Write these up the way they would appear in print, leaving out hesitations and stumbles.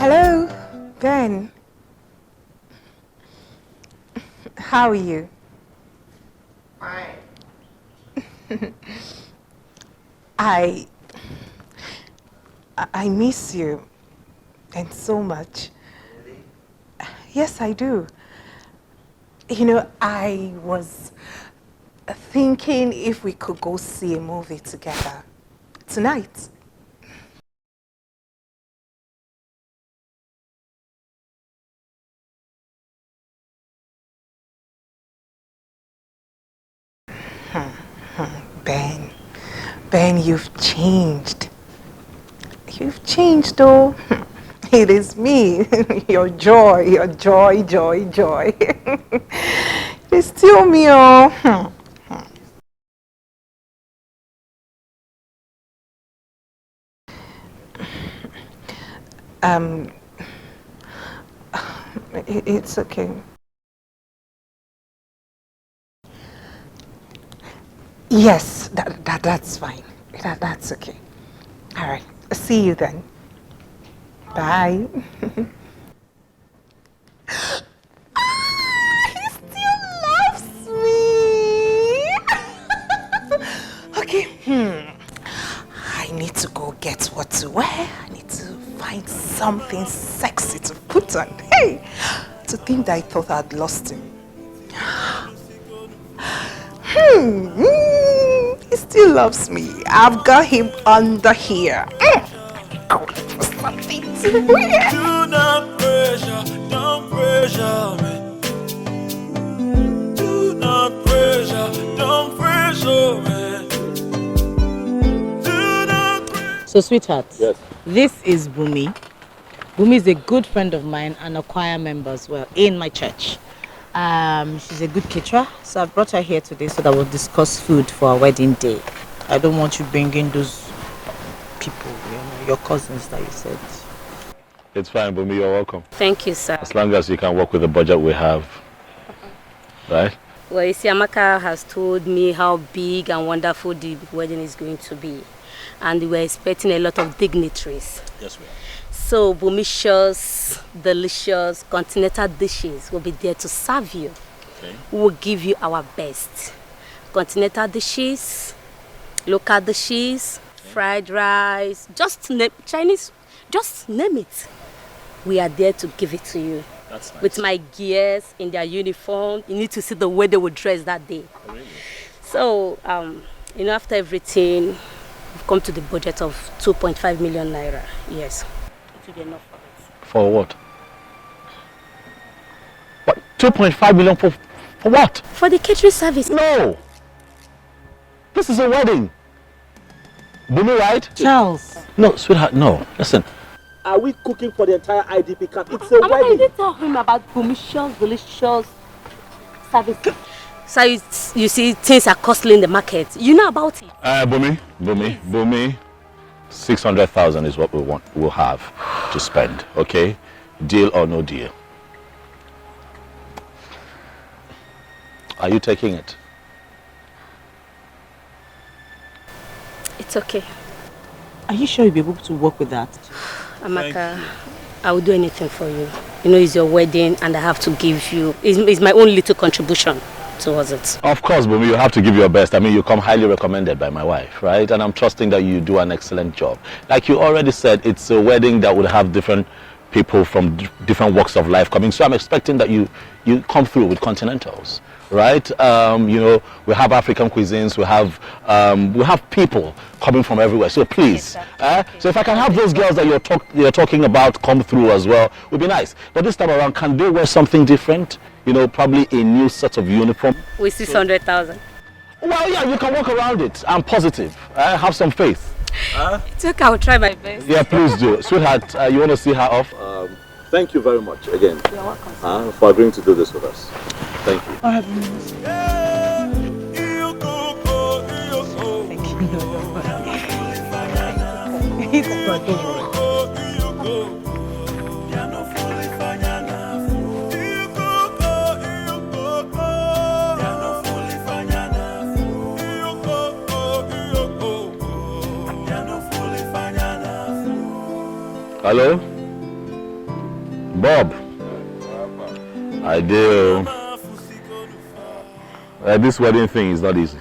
Hello, Ben. How are you? Fine. I miss you, and so much. Really? Yes, I do. You know, I was thinking if we could go see a movie together tonight. Ben, you've changed. You've changed, though. It is me, your joy, joy. It's still me, oh. Um, it's okay. Yes, that's fine. That's okay. All right. See you then. Bye. He still loves me. Okay. I need to go get what to wear. I need to find something sexy to put on. Hey, to think that I thought I'd lost him. He still loves me. I've got him under here. Go look for something to wear. Do not pressure, don't pressure me. Do not pressure, don't pressure me. Do not pressure. So, sweetheart, Yes. This is Bumi. Bumi is a good friend of mine and a choir member as well in my church. She's a good caterer, so I've brought her here today so that we'll discuss food for our wedding day. I don't want you bringing those people, your cousins that you said. It's fine, Bumi, you're welcome. Thank you, sir. As long as you can work with the budget we have. Right? Well, you see, Amaka has told me how big and wonderful the wedding is going to be. And we're expecting a lot of dignitaries. Yes, we are. So, Bumish's delicious continental dishes will be there to serve you. Okay. We will give you our best. Continental dishes, local dishes, fried rice, just name, Chinese, just name it. We are there to give it to you. That's nice. With my gears in their uniform. You need to see the way they would dress that day. Oh, really? So, you know, after everything, we've come to the budget of 2.5 million naira. Yes. It will be enough for us. For what? What? 2.5 million for what? For the catering service. No! This is a wedding. Bumi, right? Charles. No, sweetheart, no. Listen. Are we cooking for the entire IDP camp? It's a Amaka, you didn't tell him about Bumish's delicious service. So you see, things are costly in the market. You know about it. Bumi. 600,000 is what we'll have to spend, okay? Deal or no deal? Are you taking it? It's okay. Are you sure you'll be able to work with that? Amaka, I will do anything for you. You know, it's your wedding and I have to give you, it's my own little contribution towards it. Of course, Bumi, you have to give your best. I mean, you come highly recommended by my wife, right? And I'm trusting that you do an excellent job. Like you already said, it's a wedding that would have different people from different walks of life coming. So I'm expecting that you come through with continentals, right? You know, we have African cuisines, we have people coming from everywhere. So please, so if I can have those girls that you're talking about come through as well, would be nice. But this time around, can they wear something different? You know, probably a new set of uniform. With 600,000. Well, yeah, you can work around it. I'm positive. Have some faith. It's okay, I'll try my best. Yeah, please do. Sweetheart, you want to see her off? Thank you very much again. You're welcome. For agreeing to do this with us. Thank you. Thank you. It's not over. Hello? Bob. I do. This wedding thing is not easy.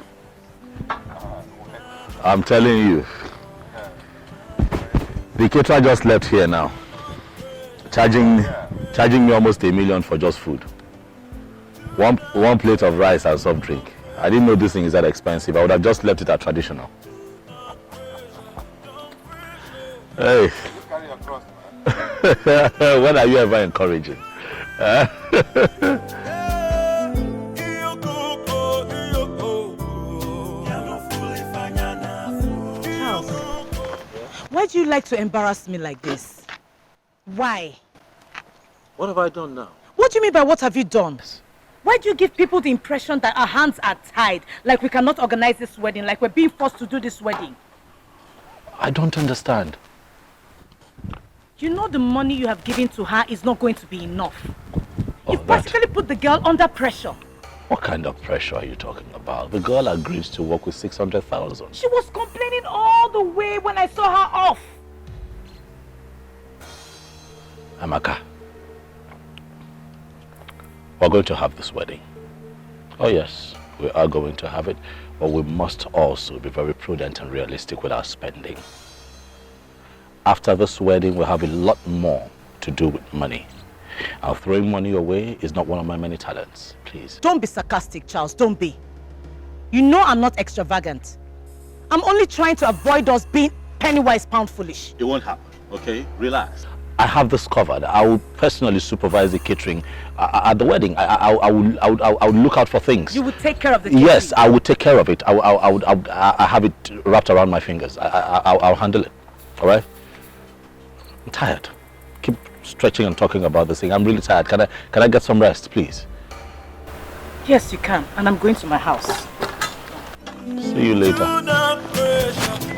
I'm telling you. The caterer just left here now. Charging me almost $1 million for just food. One plate of rice and soft drink. I didn't know this thing is that expensive. I would have just left it at traditional. Hey. When are you ever encouraging? Charles, why do you like to embarrass me like this? Why? What have I done now? What do you mean by what have you done? Why do you give people the impression that our hands are tied, like we cannot organize this wedding, like we're being forced to do this wedding? I don't understand. You know the money you have given to her is not going to be enough. Oh, You've basically put the girl under pressure. What kind of pressure are you talking about? The girl agreed to work with 600,000. She was complaining all the way when I saw her off. Amaka, we're going to have this wedding. Oh yes, we are going to have it, but we must also be very prudent and realistic with our spending. After this wedding, we'll have a lot more to do with money. Now, throwing money away is not one of my many talents, please. Don't be sarcastic, Charles, don't be. You know I'm not extravagant. I'm only trying to avoid us being penny-wise, pound-foolish. It won't happen, okay? Relax. I have this covered. I will personally supervise the catering at the wedding. I will look out for things. You would take care of the catering? Yes, I would take care of it. I have it wrapped around my fingers. I'll handle it. All right? I'm tired. Keep stretching and talking about this thing. I'm really tired. Can I get some rest, please? Yes, you can. And I'm going to my house. See you later. Do not pressure me.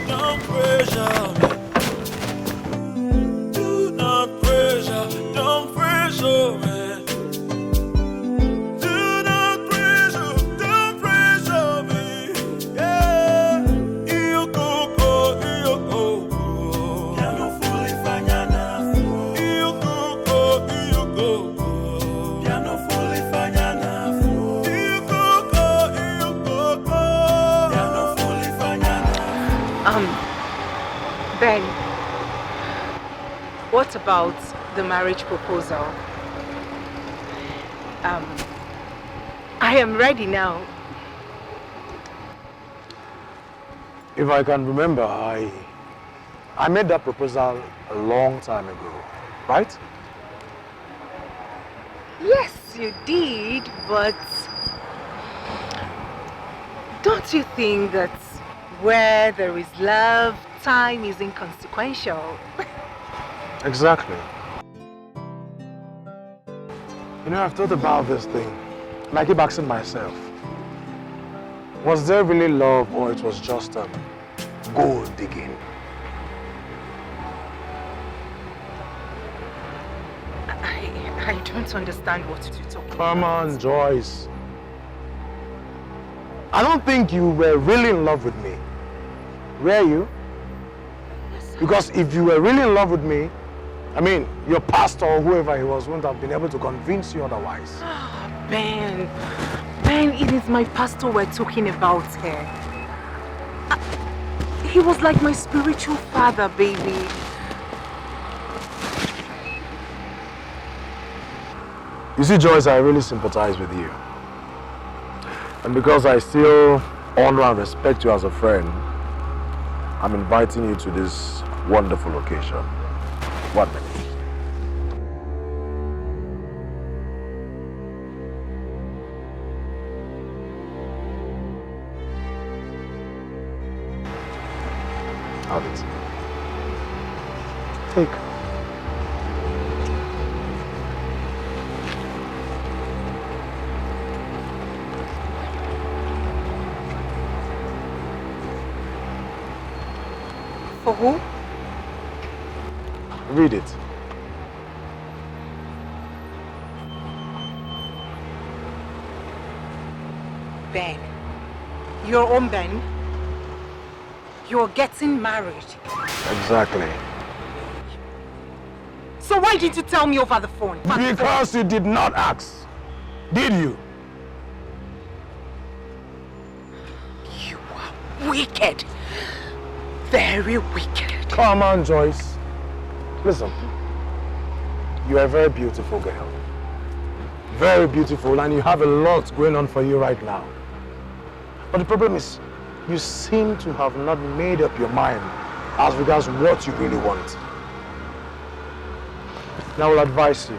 Do not pressure, don't pressure me. Do not pressure me. Yeah, you go. Ben, what about the marriage proposal? I am ready now. If I can remember, I made that proposal a long time ago, right? Yes, you did, but don't you think that where there is love, time is inconsequential? Exactly. You know, I've thought about this thing, and I keep asking myself, was there really love, or it was just gold digging? I don't understand what you're talking about. Come on, Joyce. I don't think you were really in love with me. Were you? Because if you were really in love with me, I mean, your pastor or whoever he was wouldn't have been able to convince you otherwise. Ben, it is my pastor we're talking about here. He was like my spiritual father, baby. You see, Joyce, I really sympathize with you. And because I still honor and respect you as a friend, I'm inviting you to this wonderful occasion. 1 minute. Have it. Take. For who? Read it. Ben. Your own Ben. You're getting married. Exactly. So So why didn't you tell me over the phone? Because you did not ask. Did you? You are wicked. Very wicked. Come on, Joyce. Listen. You are a very beautiful girl. Very beautiful, and you have a lot going on for you right now. But the problem is, you seem to have not made up your mind as regards what you really want. Now I will advise you.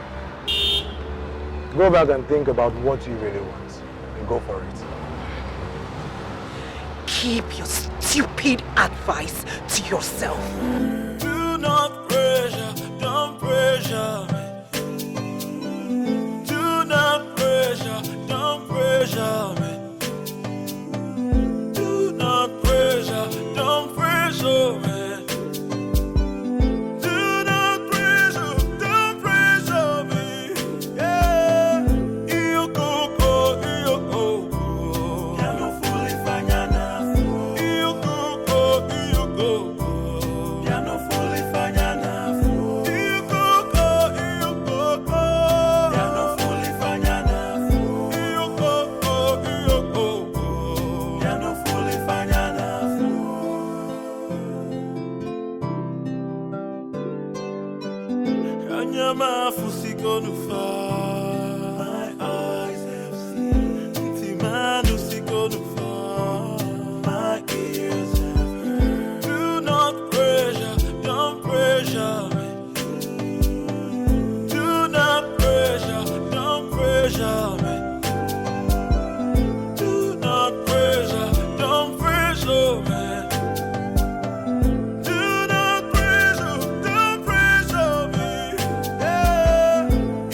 Go back and think about what you really want and go for it. Keep your stupid advice to yourself. Do not pressure, don't pressure me. Do not pressure, don't pressure me. Do not pressure, don't pressure me. My eyes have seen. My ears have heard. Do not pressure, don't pressure me. Do not pressure, don't pressure me. Do not pressure, don't pressure me.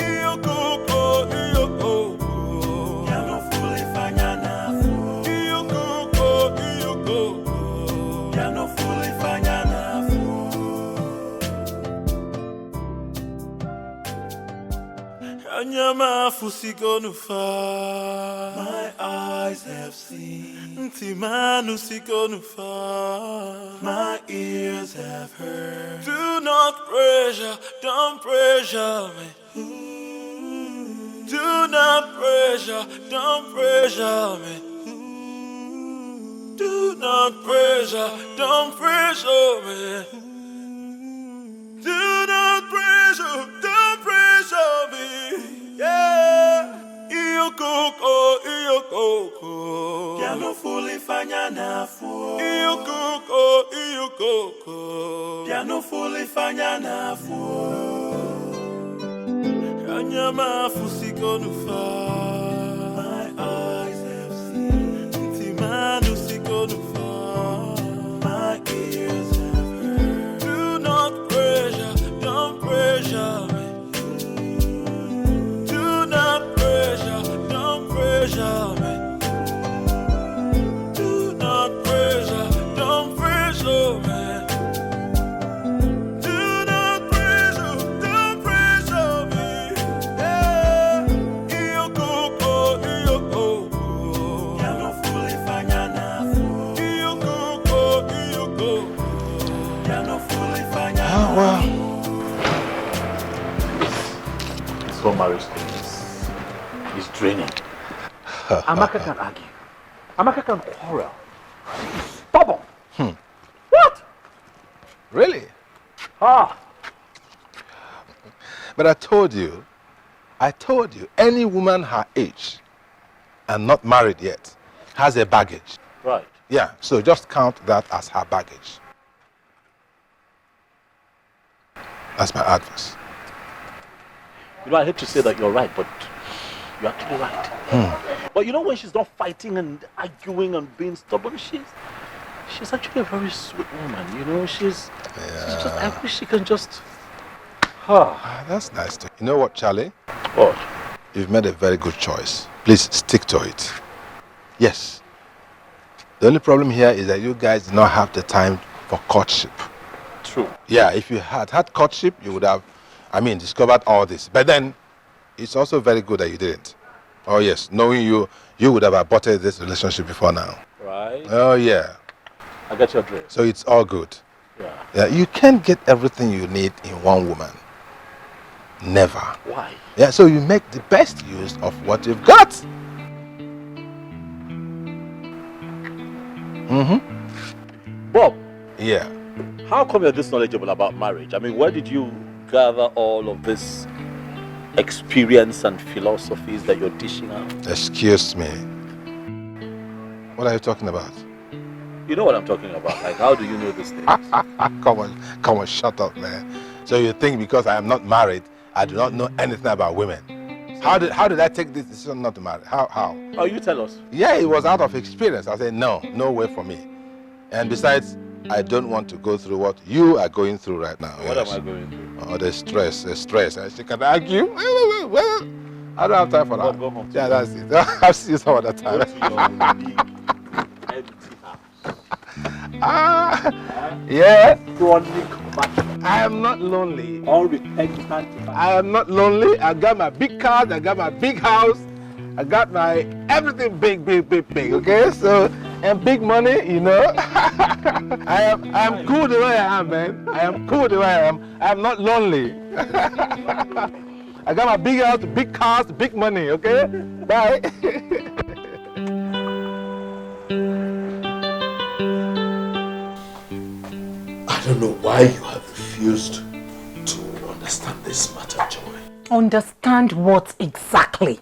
My eyes have seen. My ears have heard. Do not pressure, don't pressure me. Do not pressure, don't pressure me. Do not pressure, don't pressure me. Do not pressure, don't pressure me. Yeah, iyo koko. Piano fully fanya na fu. Iyo koko. Piano fully fanya na fu. Kanyama fusiko nufa. My eyes have seen. Timanu siko nufa. My ears have heard. Do not pressure, don't pressure me. Pressure me. Do not pressure, don't pressure me. Do not pressure, don't pressure me. Yeah, iyo koko. Piano fully fanya na fu. Iyo koko. Piano fully fanya na fu. This whole marriage thing is draining. Amaka can argue. Amaka can quarrel. She's stubborn. What? Really? Ah. But I told you, any woman her age and not married yet has a baggage. Right. Yeah, so just count that as her baggage. That's my advice. You know, I hate to say that you're right, but you're actually right. But you know, when she's not fighting and arguing and being stubborn, she's actually a very sweet woman. You know, she's just, I wish she can just. That's nice. You know what, Charlie? What? You've made a very good choice. Please stick to it. Yes. The only problem here is that you guys do not have the time for courtship. True. Yeah, if you had courtship, you would have, discovered all this. But then, it's also very good that you didn't. Oh yes, knowing you would have aborted this relationship before now. Right. Oh yeah. I get your drift. So it's all good. Yeah. Yeah, you can't get everything you need in one woman. Never. Why? Yeah, so you make the best use of what you've got. Bob. Yeah. How come you're this knowledgeable about marriage? I mean, where did you gather all of this experience and philosophies that you're dishing out? Excuse me. What are you talking about? You know what I'm talking about. Like, how do you know these things? Come on, shut up, man. So you think because I am not married, I do not know anything about women? How did I take this decision not to marry? How? Oh, you tell us. Yeah, it was out of experience. I said, no way for me. And besides, I don't want to go through what you are going through right now. What am I going through? Oh, the stress. She can argue. Well, I don't have time for that. Go home. Yeah, that's it. I'll see you some other time. Yeah. I am not lonely. I am not lonely. I got my big cars. I got my big house. I got my everything big. Okay, so and big money. You know. I am cool the way I am, man. I am cool the way I am. I am not lonely. I got my big house, big cars, big money. Okay. Bye. I don't know why you have refused to understand this matter, Joy. Understand what exactly,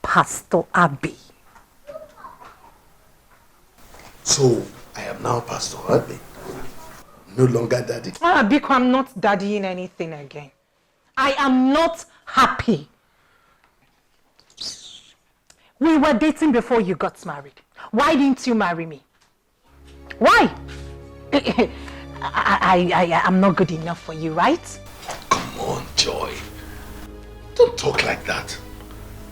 Pastor Abi? So, I am now Pastor Abi. No longer daddy. Biko, I'm not daddying anything again. I am not happy. We were dating before you got married. Why didn't you marry me? Why? I'm not good enough for you, right? Come on, Joy. Don't talk like that.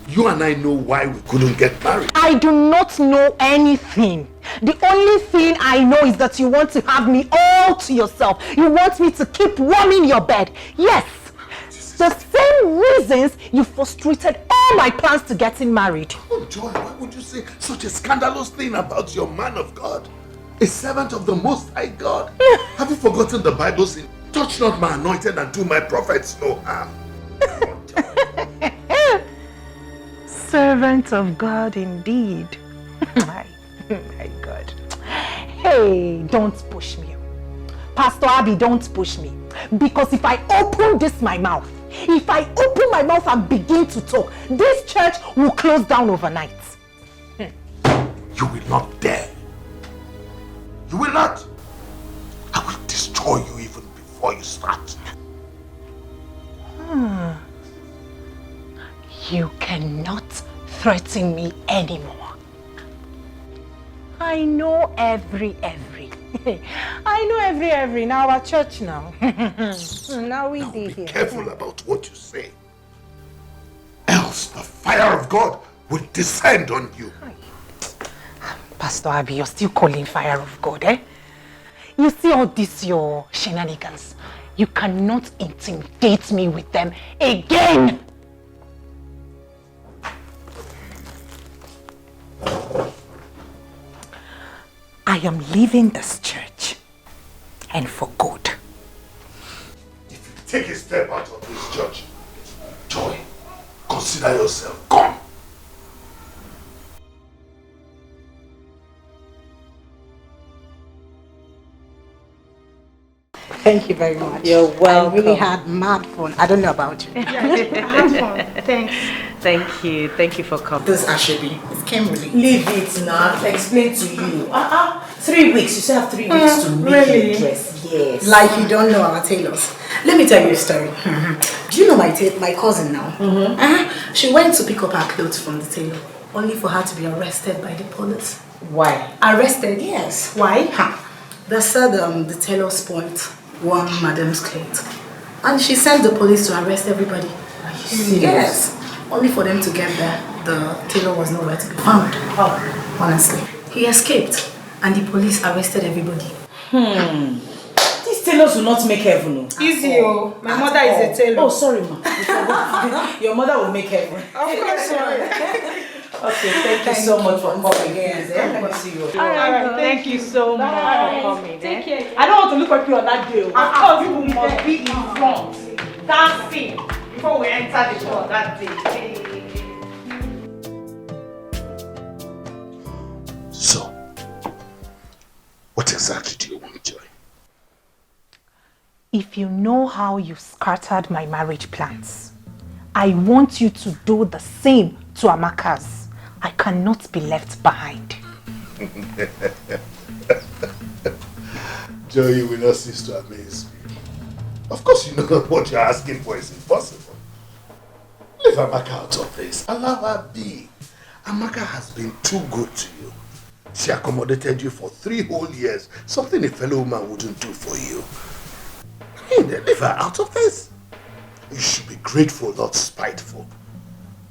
You and I know why we couldn't get married. I do not know anything. The only thing I know is that you want to have me all to yourself. You want me to keep warming your bed. Yes. The same reasons you frustrated all my plans to getting married. Oh, Joy, why would you say such a scandalous thing about your man of God? A servant of the Most High God. Have you forgotten the Bible saying, touch not my anointed and do my prophets no harm? Servant of God indeed. My God. Hey, don't push me. Pastor Abi, don't push me. Because if I open my mouth and begin to talk, this church will close down overnight. You will not dare. You will not. I will destroy you even before you start. You cannot threaten me anymore. I know every. I know every in our church now. Now we Be here. careful about what you say. Else the fire of God will descend on you. Pastor Abi, you're still calling fire of God, eh? You see all this, your shenanigans. You cannot intimidate me with them again. I am leaving this church, and for good. If you take a step out of this church, Joy, consider yourself gone. Thank you very much. You're welcome. I really had mad fun. I don't know about you. Have fun. Thanks. Thank you. Thank you for coming. This Ashebi, it came really. Leave it now. I'll explain to you. 3 weeks. You still have 3 weeks to make your dress. Yes. Like you don't know our tailors. Let me tell you a story. Do you know my cousin now? She went to pick up her clothes from the tailor, only for her to be arrested by the police. Why? Arrested? Yes. Why? They said the tailor spoiled one madam's clothes, and she sent the police to arrest everybody. Are you serious? Yes. Only for them to get there, the tailor was nowhere to be found. Oh, honestly. He escaped, and the police arrested everybody. These tailors will not make heaven. Easy, oh. My mother is a tailor. Oh, sorry, ma. Your mother will make heaven. Of course. Okay, thank you so much for coming again. Good to see you. All right, thank you so much for coming. Take care. I don't want to look at you on that day. You must be in front. dancing before we enter the club that day. So, what exactly do you want, Joy? If you know how you scattered my marriage plans, I want you to do the same to Amaka's. I cannot be left behind. Joy, you will not cease to amaze me. Of course you know that what you're asking for is impossible. Leave Amaka out of this. Allow her be. Amaka has been too good to you. She accommodated you for 3 whole years, something a fellow woman wouldn't do for you. Leave her out of this. You should be grateful, not spiteful.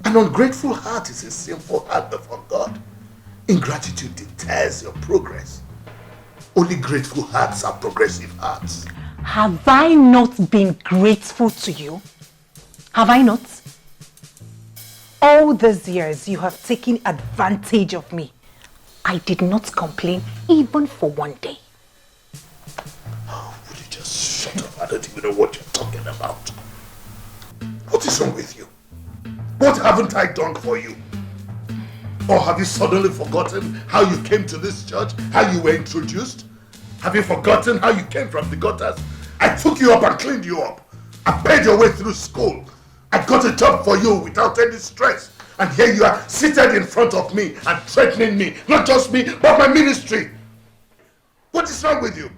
An ungrateful heart is a sinful heart before God. Ingratitude deters your progress. Only grateful hearts are progressive hearts. Have I not been grateful to you? Have I not? All these years you have taken advantage of me. I did not complain even for one day. Oh, would you just shut up? I don't even know what you're talking about. What is wrong with you? What haven't I done for you? Or have you suddenly forgotten how you came to this church? How you were introduced? Have you forgotten how you came from the gutters? I took you up and cleaned you up. I paid your way through school. I got a job for you without any stress. And here you are seated in front of me and threatening me. Not just me, but my ministry. What is wrong with you?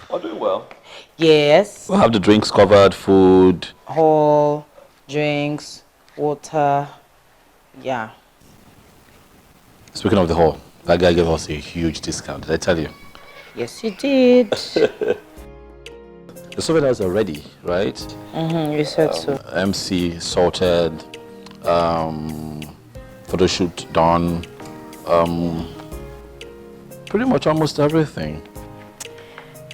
I'm doing well. Yes. We'll have the drinks covered, food. Hall, drinks, water. Yeah. Speaking of the hall, that guy gave us a huge discount. Did I tell you? Yes, you did. The souvenirs are ready, right? You said so. MC sorted, photo shoot done, pretty much almost everything.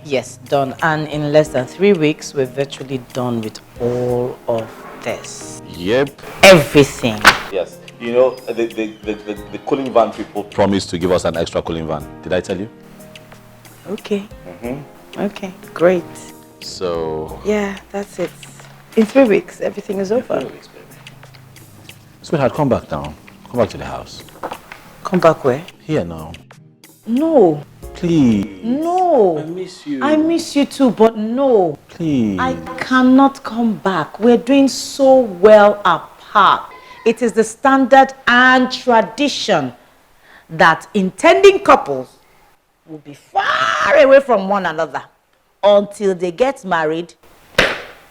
Yes, done. And in less than 3 weeks, we're virtually done with all of this. Yep. Everything. Yes. You know, the cooling van people Promised to give us an extra cooling van. Did I tell you? Okay. Okay, great. So... Yeah, that's it. In 3 weeks, everything is over. 3 weeks, baby. Sweetheart, come back now. Come back to the house. Come back where? Here now. No. Please. No. I miss you. I miss you too, but no. Please. I cannot come back. We're doing so well apart. It is the standard and tradition that intending couples will be far away from one another until they get married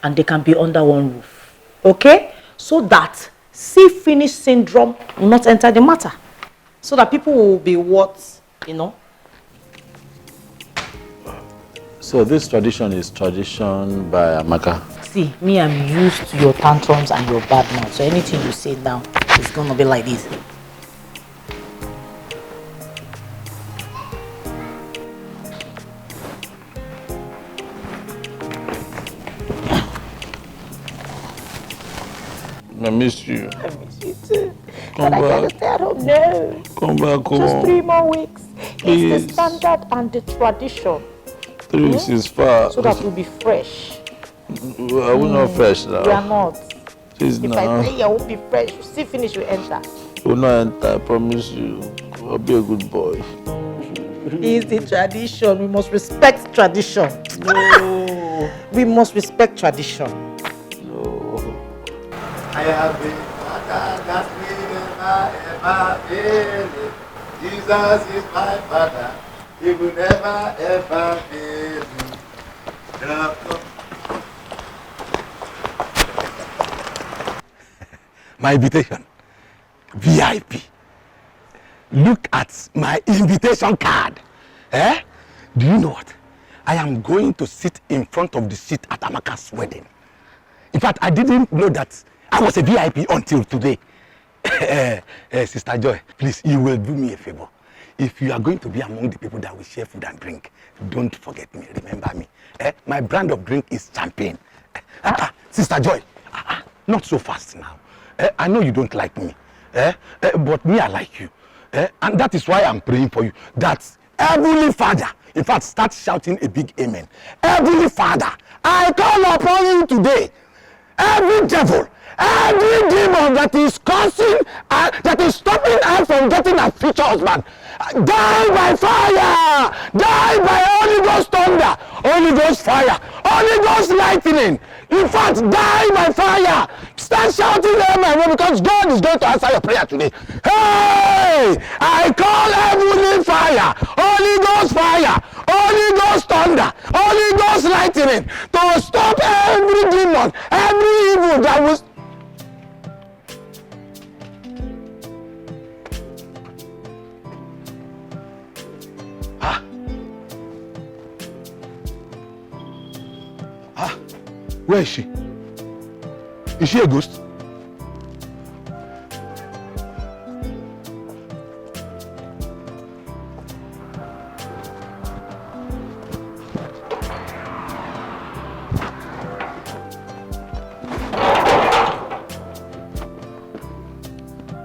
and they can be under one roof. Okay? So that see-finish syndrome will not enter the matter. So that people will be what, you know? So this tradition is tradition by Amaka. See, me, I'm used to your tantrums and your bad mouth. So anything you say now is gonna be like this. I miss you. I miss you too. Come But I gotta back. stay at home. No. Come back home. Just 3 more weeks. Please. It's the standard and the tradition. 3 weeks is far. So that we'll be fresh. Are we not fresh now? We are not. Please If now. I say you won't be fresh, you see finish, you enter. Will not enter, I promise you. I'll be a good boy. It's the tradition. We must respect tradition. No. We must respect tradition. No. I have been father that will never ever fail. Jesus is my father. He will never ever fail me. My invitation, VIP. Look at my invitation card. Eh? Do you know what? I am going to sit in front of the seat at Amaka's wedding. In fact, I didn't know that I was a VIP until today. Sister Joy, please, you will do me a favor. if you are going to be among the people that will share food and drink, don't forget me, remember me. My brand of drink is champagne. Sister Joy, not so fast now. I know you don't like me, but me, I like you. And that is why I'm praying for you. That Heavenly Father, in fact, start shouting a big amen. Heavenly Father, I call upon you today. Every devil, every demon that is causing, that is stopping us from getting a future husband, die by fire, die by Holy Ghost thunder, Holy Ghost fire, Holy Ghost lightning. In fact, die by fire. Start shouting amen because God is going to answer your prayer today. Hey, I call heavenly fire, Holy Ghost fire, Holy Ghost thunder, Holy Ghost lightning to stop every demon, every evil that was. Where is she? Is she a ghost?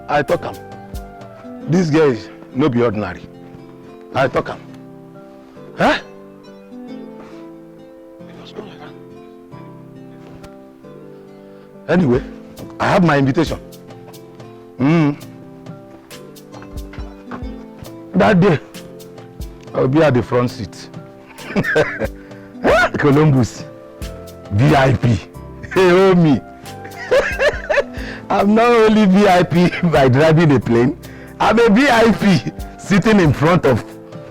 I talk am. This girl is no be ordinary. I talk am. Huh? Anyway, I have my invitation. That day, I'll be at the front seat. Columbus, VIP. Hey, oh me. I'm not only VIP by driving a plane, I'm a VIP sitting in front of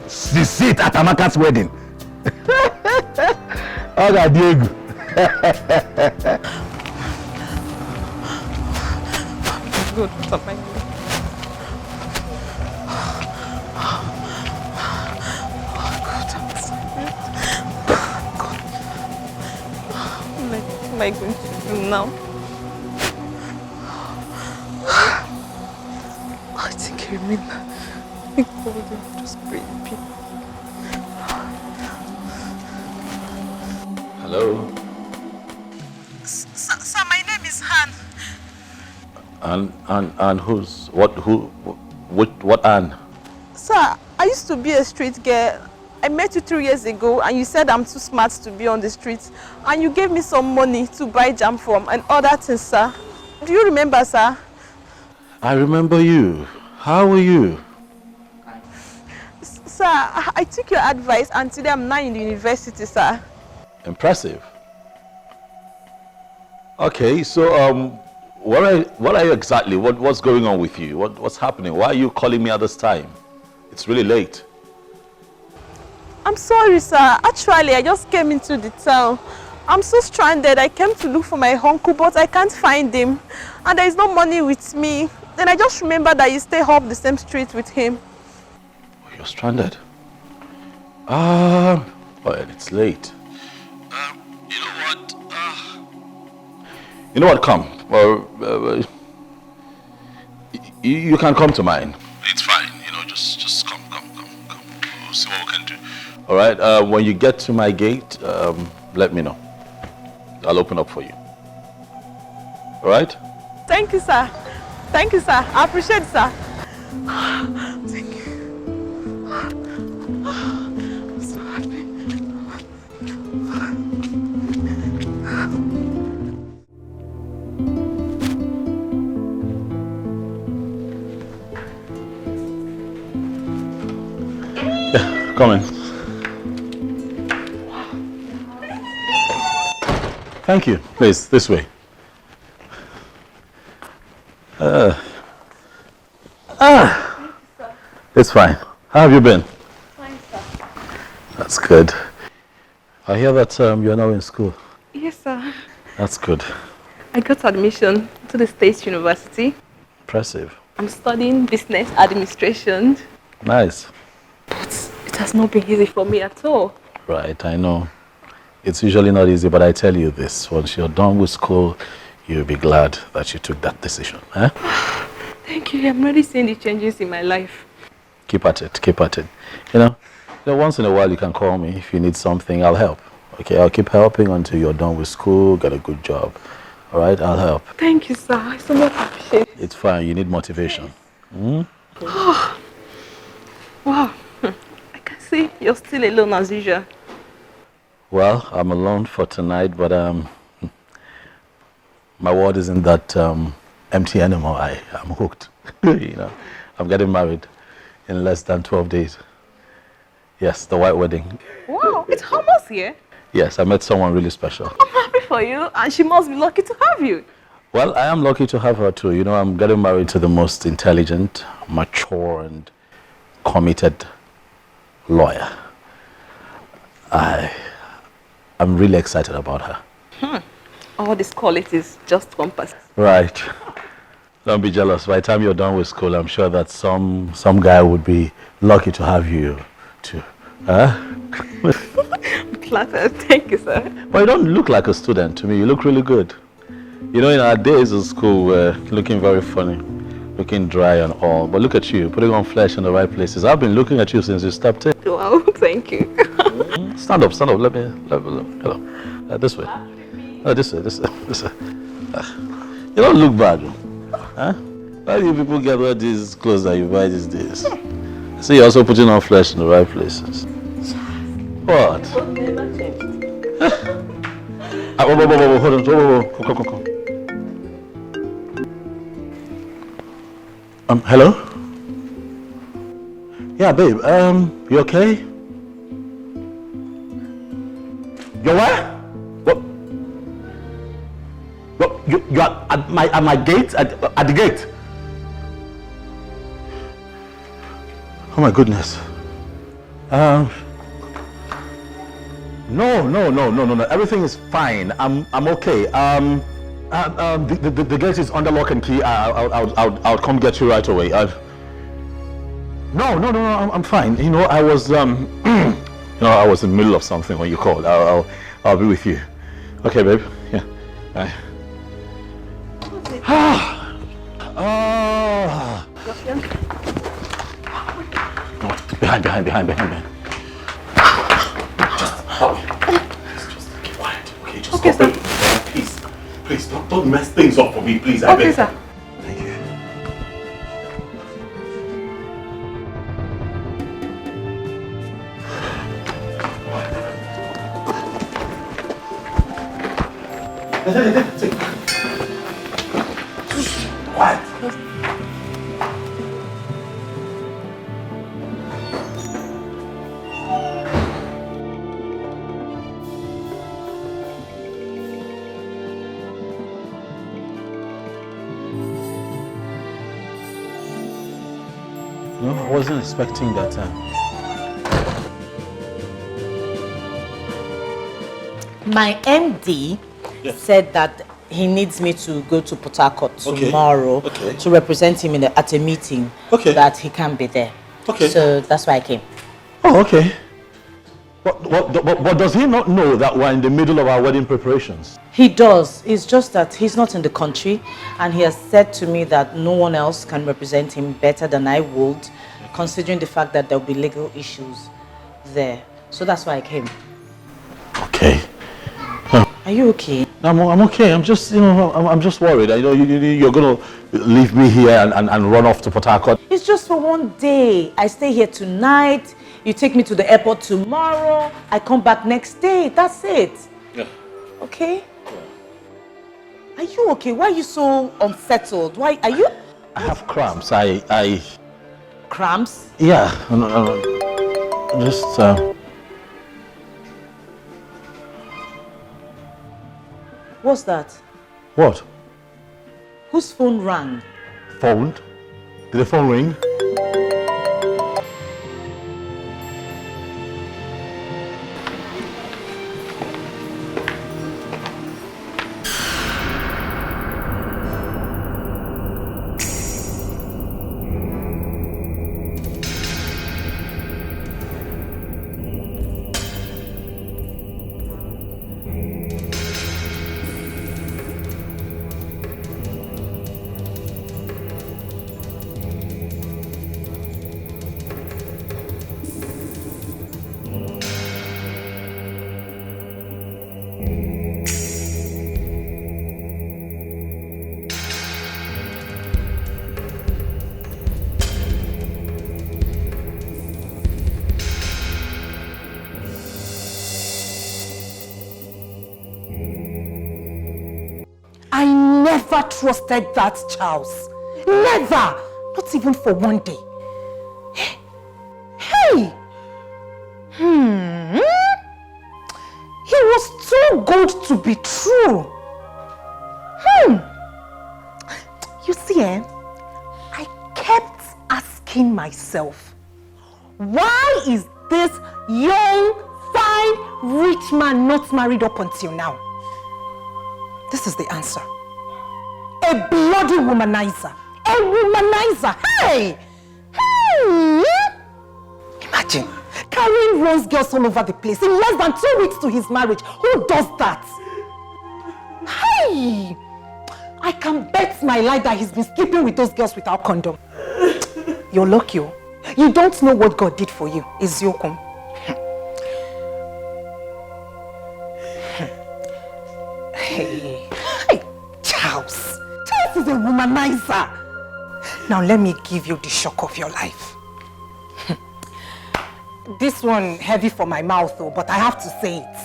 the seat at Amaka's wedding. Oga Diego. Good, stop my name. What am I going to do now? I think I remember. We called him, just pray people. Hello? Sir, my name is Han. And who's, what Anne? Sir, I used to be a street girl. I met you 3 years ago and you said I'm too smart to be on the streets. And you gave me some money to buy jam from and other things, sir. Do you remember, sir? I remember you. How are you? Sir, I took your advice and today I'm now in the university, sir. Impressive. Okay, so what are you exactly? What's going on with you? What's happening? Why are you calling me at this time? It's really late. I'm sorry, sir. Actually, I just came into the town. I'm so stranded. I came to look for my uncle, but I can't find him. And there is no money with me. Then I just remember that you stay up the same street with him. You're stranded? Well, it's late. You know what? Come. You can come to mine. It's fine. Just come. We'll see what we can do. All right. When you get to my gate, let me know. I'll open up for you. All right? Thank you, sir. Thank you, sir. I appreciate it, sir. Thank you. I'm so happy. Yeah, come in. Thank you. Please, this way. It's fine. How have you been? Fine, sir. That's good. I hear that you're now in school. Yes, sir. That's good. I got admission to the State University. Impressive. I'm studying business administration. Nice. But it has not been easy for me at all. Right, I know. It's usually not easy, but I tell you this, once you're done with school, you'll be glad that you took that decision. Eh? Thank you. I'm already seeing the changes in my life. Keep at it. Keep at it. Once in a while you can call me if you need something. I'll help. Okay, I'll keep helping until you're done with school, get a good job. All right, I'll help. Thank you, sir. I so much appreciate it. It's fine. You need motivation. Oh. Wow. I can see you're still alone as usual. Well, I'm alone for tonight, but my world isn't that empty anymore. I'm hooked. I'm getting married in less than 12 days. Yes, the white wedding. Wow, it's almost here. Yes, I met someone really special. I'm happy for you, and she must be lucky to have you. Well, I am lucky to have her too. I'm getting married to the most intelligent, mature, and committed lawyer. I'm really excited about her. All these qualities, just one person. Right. Don't be jealous. By the time you're done with school, I'm sure that some guy would be lucky to have you too. Huh? Flattered. Thank you, sir. But you don't look like a student to me. You look really good. In our days of school, we're looking very funny, looking dry and all. But look at you, putting on flesh in the right places. I've been looking at you since you stepped in. Wow, thank you. Stand up. Let me hello. This way. This way. You don't look bad. Huh? Why do you people get all these clothes that you buy these days? So you're also putting on flesh in the right places. What? Hold on. Come. Hello? Yeah, babe. You okay? You're where? What? You are at my gate? At the gate? Oh my goodness. No. Everything is fine. I'm okay. The gate is under lock and key. I'll come get you right away. No. I'm fine. I was I was in the middle of something when you called. I'll be with you. Okay, babe. Yeah. Bye. Behind. Just keep quiet, okay? Just cooperate. Please, don't mess things up for me, please. I beg. Sir. Thank you. Quiet. No, I wasn't expecting that. My MD said that he needs me to go to Port Harcourt tomorrow to represent him at a meeting that he can't be there. Okay. So that's why I came. Oh, okay. But does he not know that we're in the middle of our wedding preparations? He does. It's just that he's not in the country, and he has said to me that no one else can represent him better than I would, considering the fact that there'll be legal issues there. So that's why I came. Okay. Are you okay? I'm okay. I'm just, I'm just worried. I know you're gonna leave me here and run off to Port Harcourt. It's just for one day. I stay here tonight. You take me to the airport tomorrow. I come back next day. That's it. Yeah. Okay? Yeah. Are you okay? Why are you so unsettled? Why are you? I have cramps. Cramps? Yeah. Just. What's that? What? Whose phone rang? Phone? Did the phone ring? never trusted that Charles. Never! Not even for one day. Hey! He was too good to be true. You see, I kept asking myself, why is this young, fine, rich man not married up until now? This is the answer. A bloody womanizer. A womanizer. Hey! Imagine carrying Rose girls all over the place in less than 2 weeks to his marriage. Who does that? Hey! I can bet my life that he's been sleeping with those girls without condom. You're lucky. You don't know what God did for you. Eziokum. Hey, Charles. Charles is a womanizer. Now let me give you the shock of your life. This one heavy for my mouth though, but I have to say it.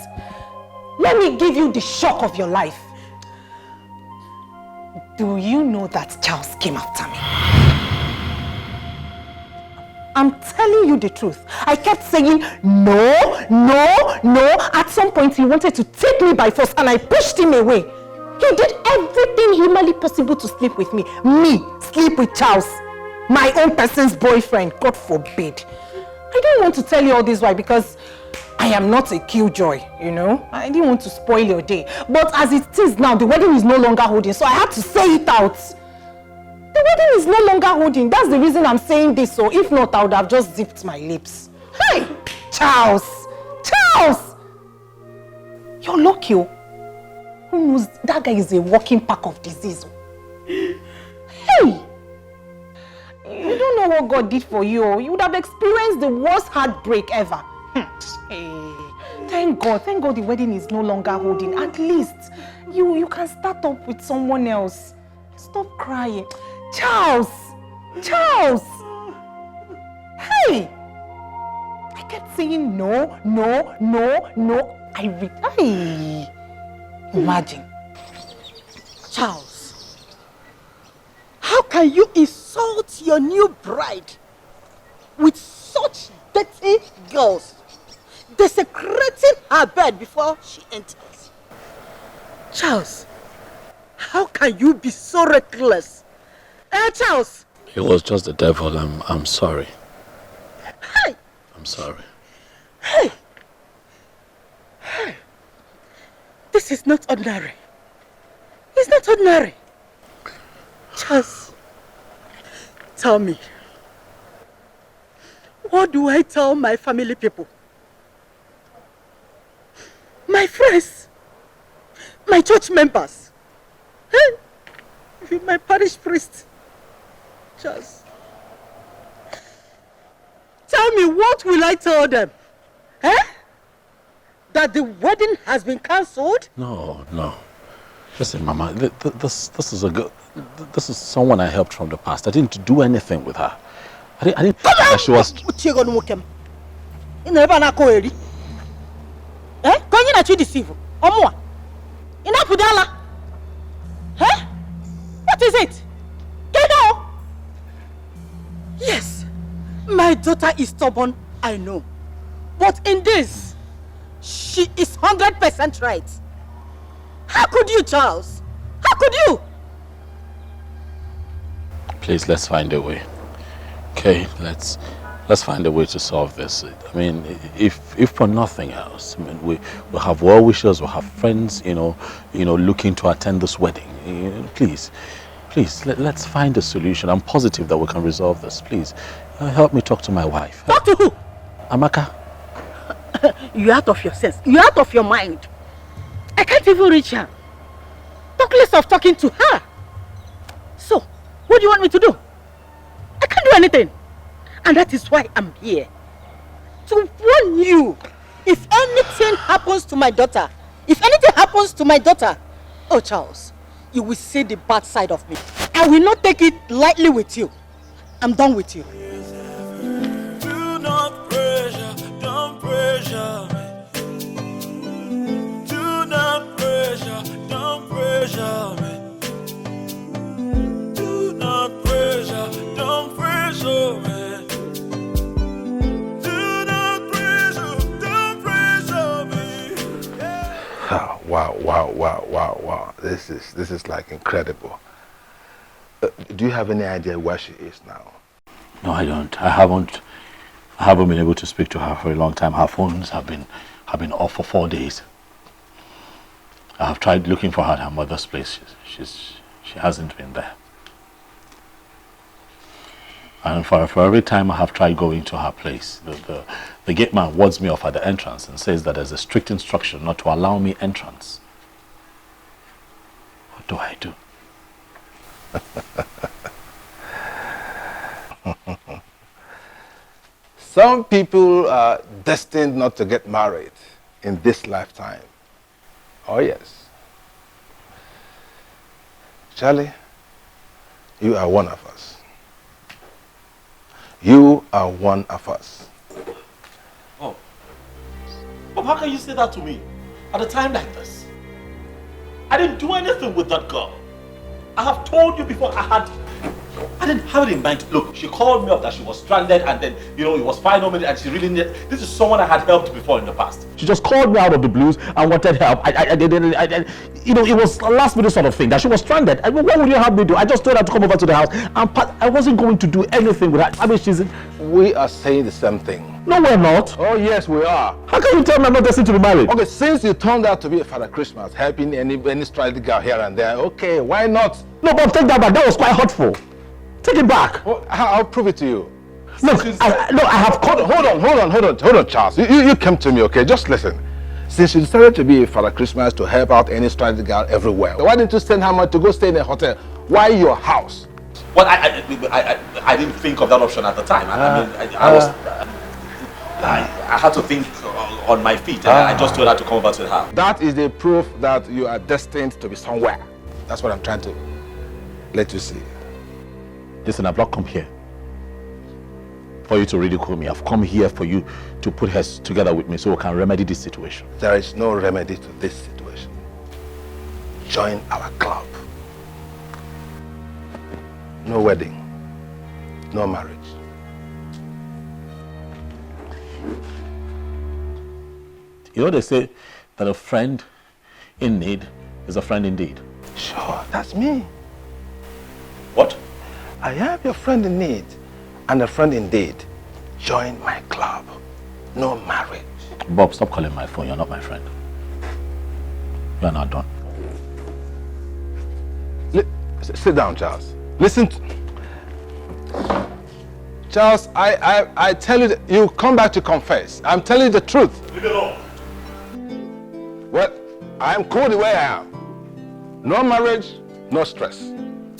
Let me give you the shock of your life. Do you know that Charles came after me? I'm telling you the truth. I kept saying no, no, no. At some point he wanted to take me by force and I pushed him away. He did everything humanly possible to sleep with me. Me, sleep with Charles. My own person's boyfriend, God forbid. I don't want to tell you all this why, because I am not a killjoy, you know. I didn't want to spoil your day. But as it is now, the wedding is no longer holding, so I had to say it out. The wedding is no longer holding. That's the reason I'm saying this. So if not, I would have just zipped my lips. Hey, Charles! Charles! You're lucky. Who knows? That guy is a walking pack of disease. Hey! You don't know what God did for you. You would have experienced the worst heartbreak ever. Hey, thank God the wedding is no longer holding. At least you can start up with someone else. Stop crying. Charles! Charles! Hey! I kept saying no, no, no, no. Hey! Imagine. Charles, how can you insult your new bride with such dirty girls, desecrating her bed before she enters? Charles, how can you be so reckless? Charles! It was just the devil. I'm sorry. Hey! I'm sorry. Hey! Hey! This is not ordinary. It's not ordinary. Charles, tell me, what do I tell my family people? My friends? My church members? Even my parish priest? Charles, tell me, what will I tell them? That the wedding has been cancelled? No. Listen, Mama, this is someone I helped from the past. I didn't do anything with her. I didn't think that she was... You never na ko eri. Going in at you deceive. Omo. Ina pudala. What is it? Kedo. Yes. My daughter is stubborn, I know. But in this, she is 100% right. How could you, Charles? How could you? Please, let's find a way. Okay, let's find a way to solve this. I mean, if for nothing else, I mean, we'll have well wishers, we'll have friends, you know, looking to attend this wedding. Please, let's find a solution. I'm positive that we can resolve this. Please, help me talk to my wife. Talk to who? Amaka. You're out of your sense. You're out of your mind. I can't even reach her. Talk less of talking to her. So, what do you want me to do? I can't do anything. And that is why I'm here. To warn you. If anything happens to my daughter, oh Charles, you will see the bad side of me. I will not take it lightly with you. I'm done with you. Do not pressure, don't pressure me. Do not pressure, don't pressure me. Wow, this is like incredible. Do you have any idea where she is now? No, I don't. I haven't been able to speak to her for a long time. Her phones have been off for 4 days. I have tried looking for her at her mother's place. She hasn't been there. And for every time I have tried going to her place, the gate man wards me off at the entrance and says that there's a strict instruction not to allow me entrance. What do I do? Some people are destined not to get married in this lifetime. Oh yes. Charlie, you are one of us. You are one of us. Oh. Bob, how can you say that to me at a time like this? I didn't do anything with that girl. I have told you before I didn't have it in mind. Look, she called me up that she was stranded and then, it was final minute and she really needed, this is someone I had helped before in the past. She just called me out of the blues and wanted help. It was a last minute sort of thing that she was stranded. What would you have me do? I just told her to come over to the house and I wasn't going to do anything with her. I mean, we are saying the same thing. No, we're not. Oh yes, we are. How can you tell me I'm not destined to be married? Okay, since you turned out to be a Father Christmas, helping any stranded girl here and there, okay, why not? No, but take that back. That was quite hurtful. Take it back. Well, I'll prove it to you. Look, I have called. Hold on, Charles. You came to me, okay? Just listen. Since you decided to be a Father Christmas to help out any stranded girl everywhere, why didn't you send her money to go stay in a hotel? Why your house? Well, I didn't think of that option at the time. I had to think on my feet, and I just told her to come over to the house. That is the proof that you are destined to be somewhere. That's what I'm trying to let you see. Listen, I've not come here for you to ridicule me. I've come here for you to put heads together with me so we can remedy this situation. There is no remedy to this situation. Join our club. No wedding. No marriage. They say that a friend in need is a friend indeed. Sure, that's me. What? I am your friend in need and a friend indeed. Join my club. No marriage. Bob, stop calling my phone. You're not my friend. You're not done. Sit down, Charles. Listen. Charles, I tell you that you come back to confess. I'm telling you the truth. Leave it alone. Well, I'm cool the way I am. No marriage, no stress.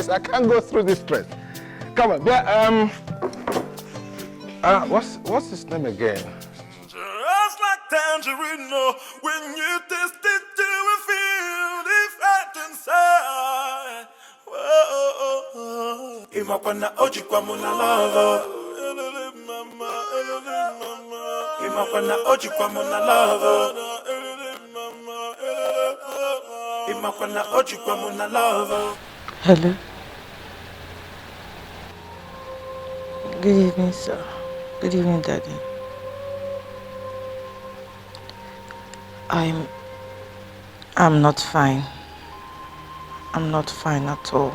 I can't go through this stress. Come on, what's his name again? Just like tangerine, when you taste it, you will feel it right inside. Whoa, Imapana oji kwa muna lava. Imapana oji kwa muna lava. Imapana oji kwa muna lava. Hello. Good evening, sir. Good evening, Daddy. I'm not fine. I'm not fine at all.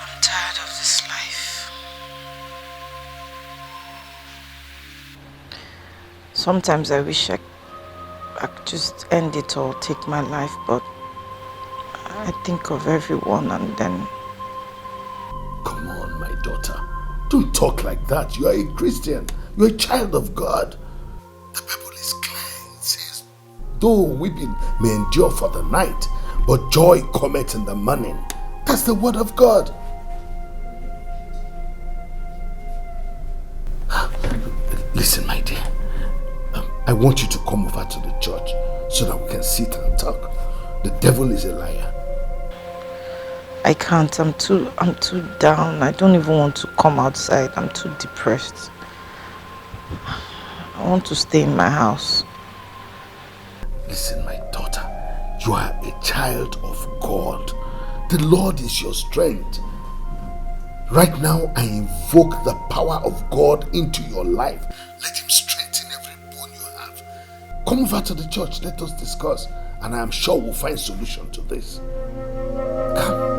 I'm tired of this life. Sometimes I wish I could just end it all, take my life, but I think of everyone and then... Come on, my daughter. Don't talk like that. You are a Christian. You are a child of God. The Bible is clear. It says, though weeping may endure for the night, but joy cometh in the morning. That's the word of God. Listen, my dear. I want you to come over to the church so that we can sit and talk. The devil is a liar. I can't. I'm too down. I don't even want to come outside. I'm too depressed. I want to stay in my house. Listen, my daughter. You are a child of God. The Lord is your strength. Right now, I invoke the power of God into your life. Let Him strengthen every bone you have. Come over to the church. Let us discuss. and I am sure we'll find solution to this. Come.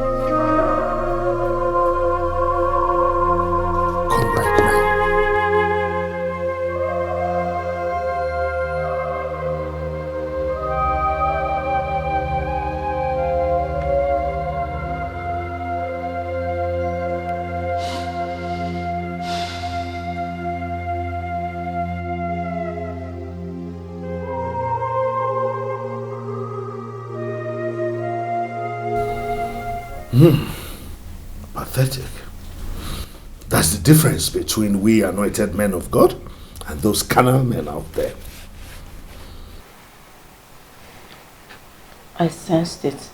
Come right now. Pathetic. That's the difference between we anointed men of God and those carnal men out there. I sensed it.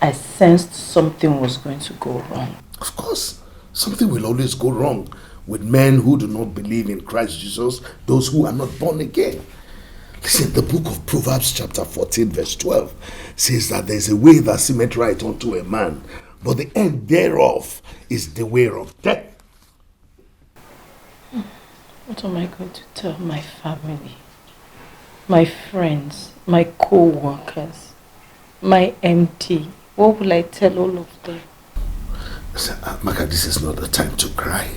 I sensed something was going to go wrong. Of course, something will always go wrong with men who do not believe in Christ Jesus, those who are not born again. Listen, the book of Proverbs chapter 14 verse 12 says that there is a way that seemeth right unto a man, but the end thereof is the way of death. What am I going to tell my family, my friends, my co-workers, my MD? What will I tell all of them? Listen, Maka, this is not the time to cry.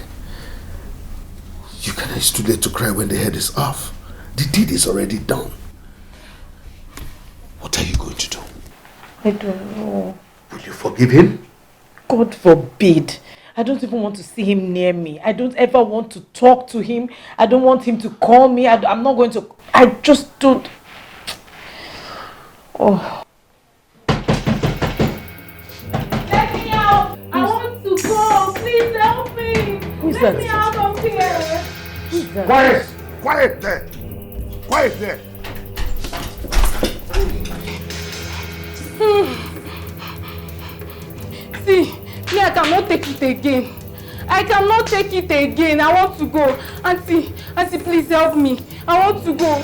It's too late to cry when the head is off. The deed is already done. What are you going to do? I don't know. Will you forgive him? God forbid. I don't even want to see him near me. I don't ever want to talk to him. I don't want him to call me. I'm not going to... I just don't... Oh. Let me out! I want to go! Please help me! Let me out of here! Who's that? Quiet! Quiet there! Quiet there! See, me, I cannot take it again. I cannot take it again. I want to go. Auntie, please help me. I want to go.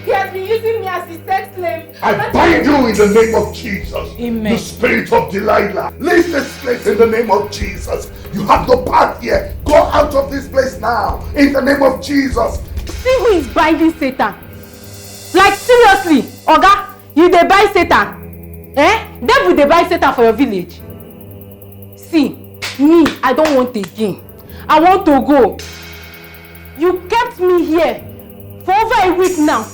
He has been using me as his sex slave. I bind you in the name of Jesus. Amen. The spirit of Delilah. Leave this place in the name of Jesus. You have no part here. Go out of this place now. In the name of Jesus. See who is binding Satan. Like seriously, Oga, you dey buy Satan. Devil dey buy Satan for your village. See, me, I don't want again. I want to go. You kept me here for over a week now,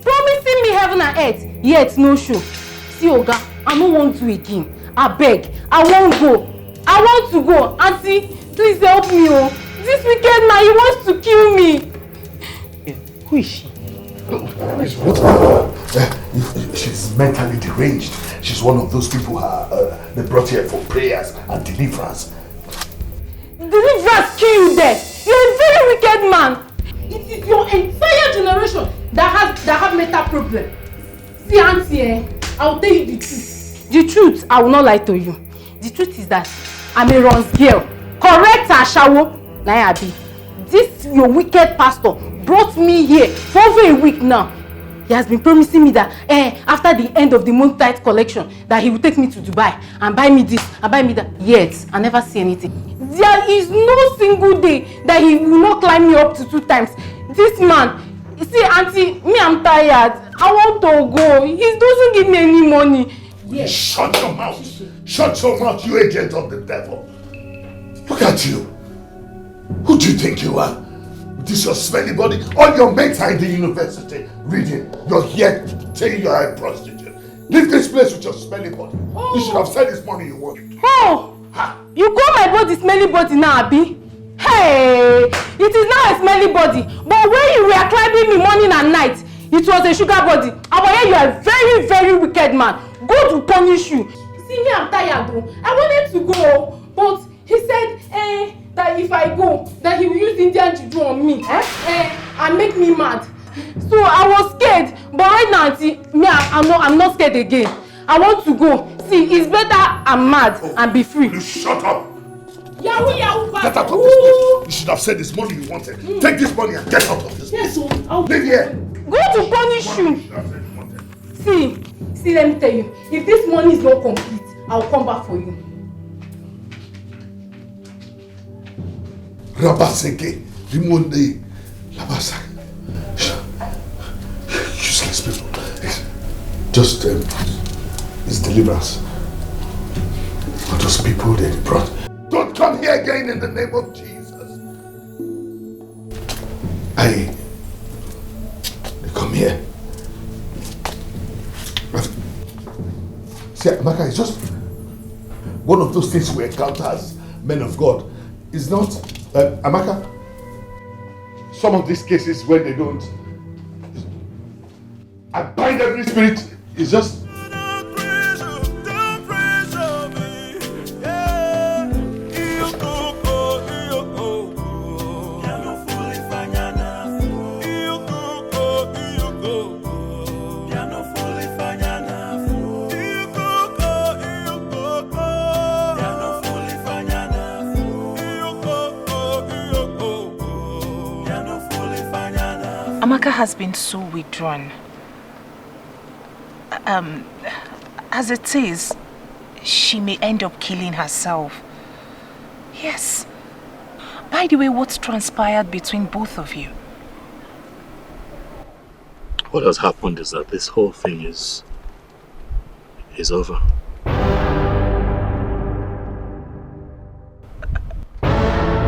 promising me heaven and earth, yet no show. See, Oga, I don't want to again. I beg, I won't go. I want to go. Auntie, please help me. Oh. This wicked man, he wants to kill me. Who is she? She's mentally deranged. She's one of those people they brought here for prayers and deliverance. Deliverance kill you there. You're a very wicked man. It is your entire generation that have mental problem. See, Auntie, I will tell you the truth. The truth, I will not lie to you. The truth is that I'm a runs girl. Correct, Ashawo. Naija. This your wicked pastor brought me here for over a week now. He has been promising me that after the end of the month tithe collection that he will take me to Dubai and buy me this and buy me that. Yet, I never see anything. There is no single day that he will not climb me up to 2 times. This man, see, Auntie, me, I'm tired. I want to go. He doesn't give me any money. Yes. Shut your mouth. Shut your mouth, you agent of the devil. Look at you. Who do you think you are? This your smelly body? All your mates are in the university reading. You're here saying you're a prostitute. Leave this place with your smelly body. Oh. You should have said this money you wanted. Oh! Ha. You call my body smelly body now, Abi? Hey! It is now a smelly body. But when you were climbing me morning and night, it was a sugar body. Aboye, you are a very, very wicked man. God will punish you. See me, I'm tired though. I wanted to go, but he said, that if I go, that he will use Indian juju on me, and make me mad. So I was scared, but right now, Auntie, me, I'm not scared again. I want to go. See, it's better I'm mad and be free. You shut up. Yahoo, get out of this place. You should have said this money you wanted. Take this money and get out of this place. Yes, so I'll leave here. Go to punish you. See, let me tell you, if this money is not complete, I'll come back for you. Rabaseke, Rimonde, Labasa. Useless people. Just is deliverance. For those people they brought. Don't come here again in the name of Jesus. They come here. See, Amaka, it's just one of those things we encounter as men of God. It's not, Amaka, some of these cases when they don't, I bind every spirit, it's just, Amaka has been so withdrawn. As it is, she may end up killing herself. Yes. By the way, what's transpired between both of you? What has happened is that this whole thing is over.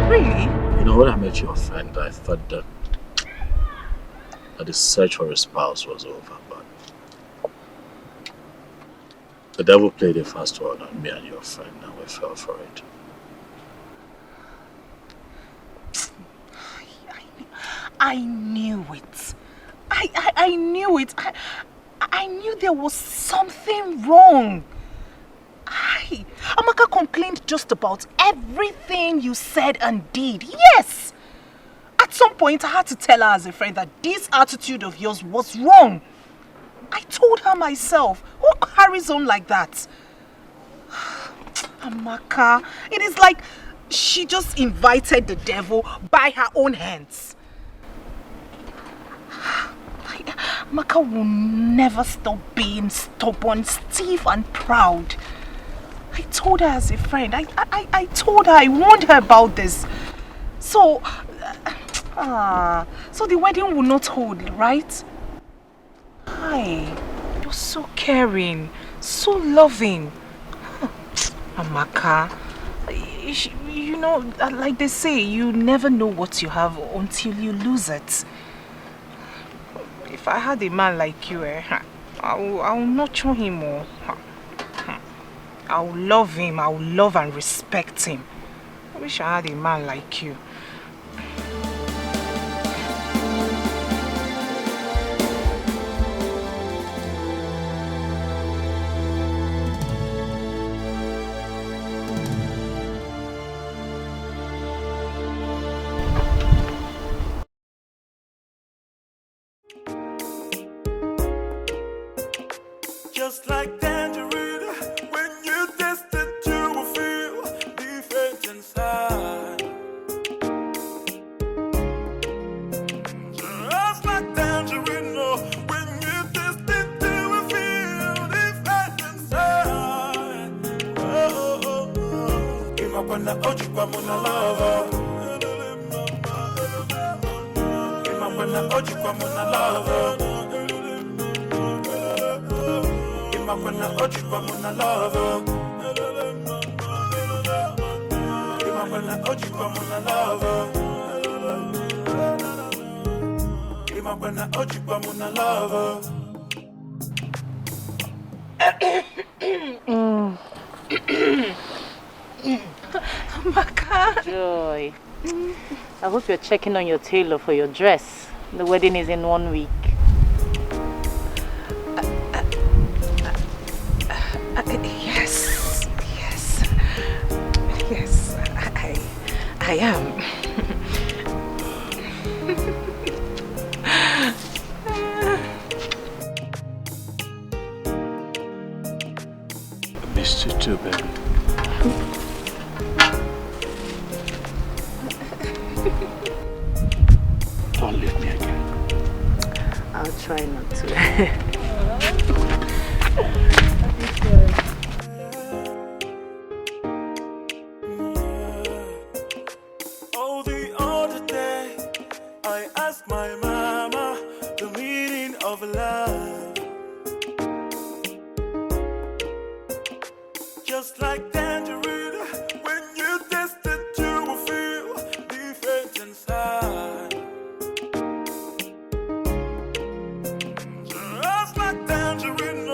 Really? You know, when I met your friend, I thought that the search for a spouse was over, but the devil played a fast one on me and your friend, and we fell for it. I knew it. I knew it. I knew there was something wrong. Amaka complained just about everything you said and did. Yes! At some point, I had to tell her as a friend that this attitude of yours was wrong. I told her myself. Who carries on like that? Amaka, it is like she just invited the devil by her own hands. Amaka will never stop being stubborn, stiff and proud. I told her as a friend. I told her, I warned her about this. So the wedding will not hold, right? Hi, you're so caring, so loving. Amaka, you know, like they say, you never know what you have until you lose it. If I had a man like you, I will nurture him more. I will love him, I will love and respect him. I wish I had a man like you. Just like tangerine, when you taste it, you will feel different inside. Just like tangerine, when you taste it, you will feel different inside. Oh, oh, oh. Give up on the oji kwa muna lava. Give up on the oji kwa muna lava. Imagwana oji kwa muna lava. Imagwana oji kwa muna lava. Imagwana oji kwa muna lava. Amaka. Joy. I hope you're checking on your tailor for your dress. The wedding is in 1 week. Yes, I am. I missed you too, baby. Don't leave me again. I'll try not to. Just like tangerine, when you taste it, you will feel different inside. Just like tangerine,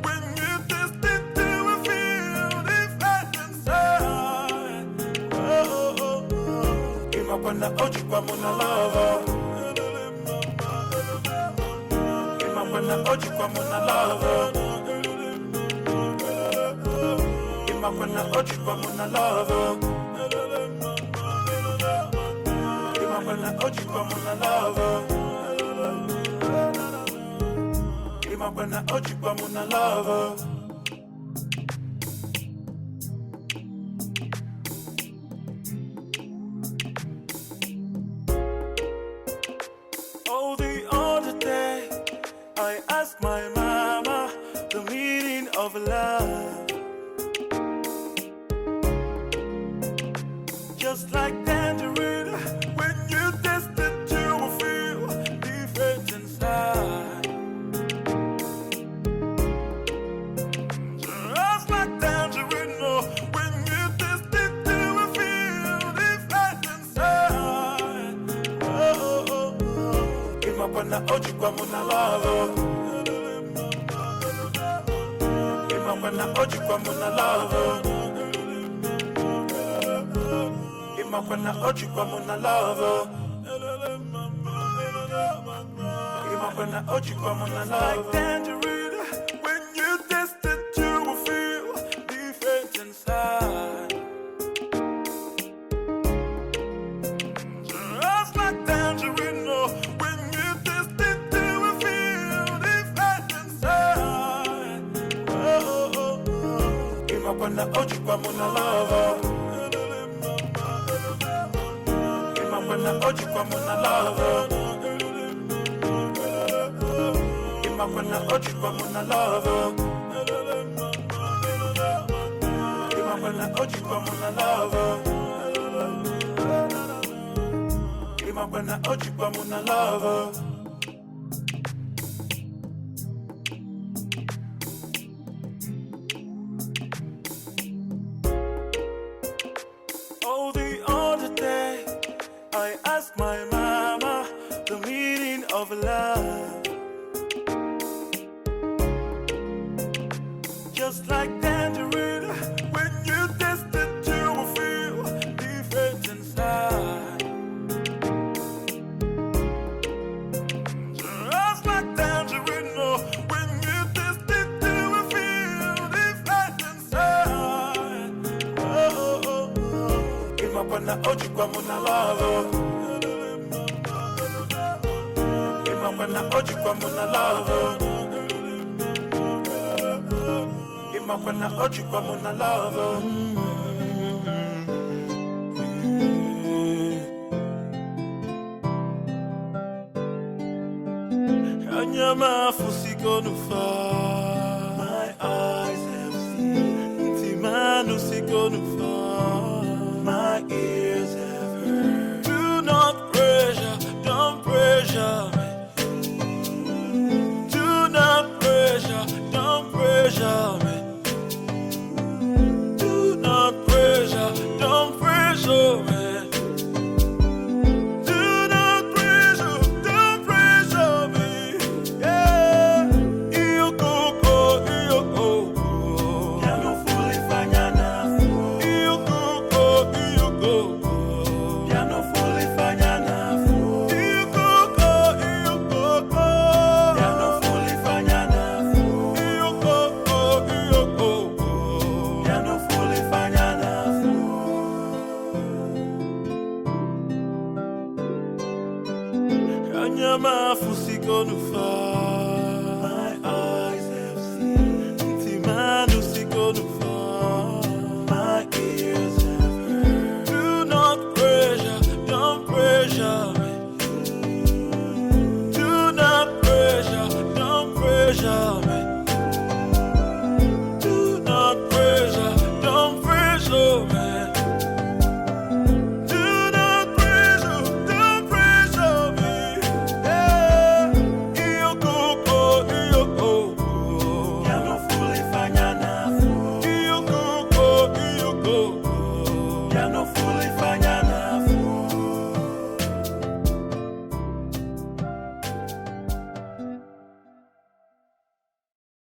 when you taste it, you will feel different inside. Oh, oh, oh. Imapana oji kwa muna lava. Imapana oji kwa muna lava. Imapana oji kwa muna lava. Imapana oji kwa muna lava. Imapana oji kwa muna lava. Oh, the other day I asked my mama the meaning of love. Just like tangerine, when you taste it, you will feel different inside. Just like tangerine, when you taste it, you will feel different inside. Oh, oh, oh. Imapana oji kwa muna lava. Imapana oji kwa muna lava. Imapana oji kwa muna lava. Imapana oji kwa muna lava. Like tangerine, when you taste it, you will feel different inside. Just like tangerine, when you taste it, you will feel different inside. Oh, oh, oh. Imapana oji kwa muna lava. Imapana oji kwa muna lava. Imapana oji kwa muna lava. Imapana oji kwa muna lava. Imapana oji kwa muna lava. Oh, the other day I asked my mama the meaning of love. Just like tangerine, when you taste it, you will feel different inside. Just like tangerine, when you taste it, you will feel different inside. Oh, oh, oh. Imapana oji kwa muna lava. Imapana oji kwa muna lava. Imapana oji kwa muna lava. Anyama fusiko nufa. My eyes have seen. Timanu siko nufa. My ears have heard. Do not pressure, don't pressure me. Do not pressure, don't pressure me. Do not pressure, don't pressure me. Do not pressure, don't pressure me. Yeah, you cook I no